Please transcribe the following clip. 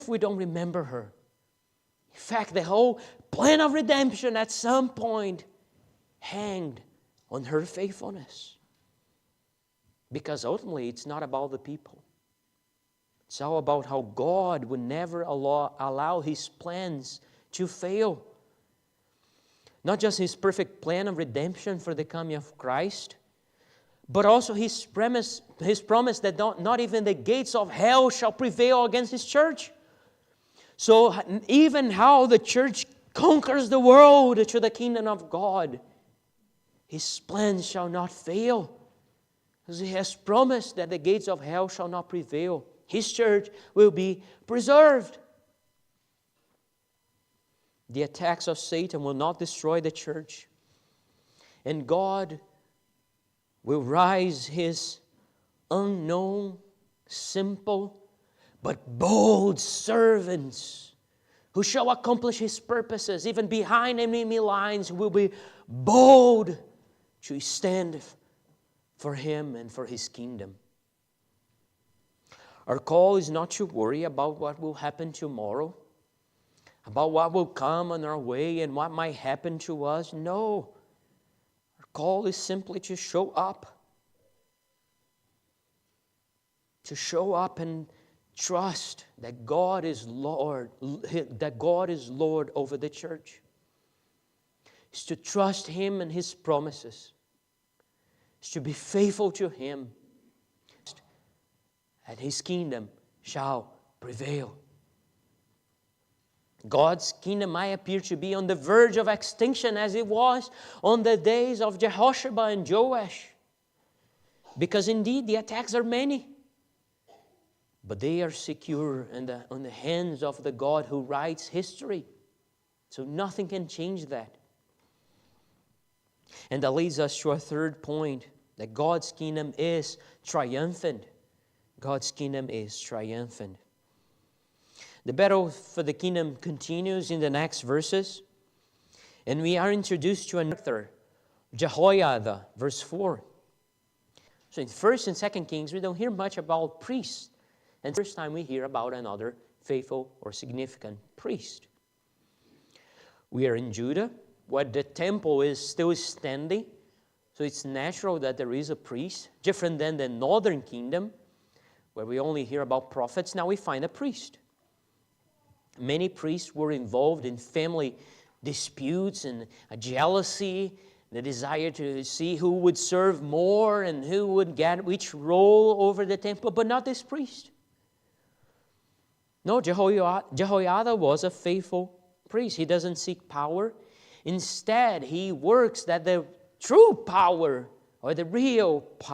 if we don't remember her. In fact, the whole plan of redemption at some point hanged on her faithfulness. Because ultimately, it's not about the people. It's all about how God would never allow His plans to fail. Not just His perfect plan of redemption for the coming of Christ, but also His promise that not even the gates of hell shall prevail against His church. So even how the church conquers the world to the kingdom of God, His plans shall not fail. Because He has promised that the gates of hell shall not prevail. His church will be preserved. The attacks of Satan will not destroy the church. And God will rise His unknown, simple, but bold servants who shall accomplish His purposes, even behind enemy lines, who will be bold to stand for Him and for His kingdom. Our call is not to worry about what will happen tomorrow, about what will come on our way and what might happen to us. No. Our call is simply to show up. To show up and trust that God is Lord, that God is Lord over the church. It's to trust Him and His promises. It's to be faithful to Him. And His kingdom shall prevail. God's kingdom might appear to be on the verge of extinction as it was on the days of Jehoshaphat and Joash. Because indeed the attacks are many. But they are secure on the hands of the God who writes history. So nothing can change that. And that leads us to our third point, that God's kingdom is triumphant. God's kingdom is triumphant. The battle for the kingdom continues in the next verses. And we are introduced to another, Jehoiada, verse 4. So in 1st and 2nd Kings, we don't hear much about priests. And the first time we hear about another faithful or significant priest. We are in Judah, where the temple is still standing. So it's natural that there is a priest, different than the northern kingdom, where we only hear about prophets. Now we find a priest. Many priests were involved in family disputes and a jealousy, the desire to see who would serve more and who would get which role over the temple, but not this priest. No, Jehoiada was a faithful priest. He doesn't seek power. Instead, he works that the true power or the real power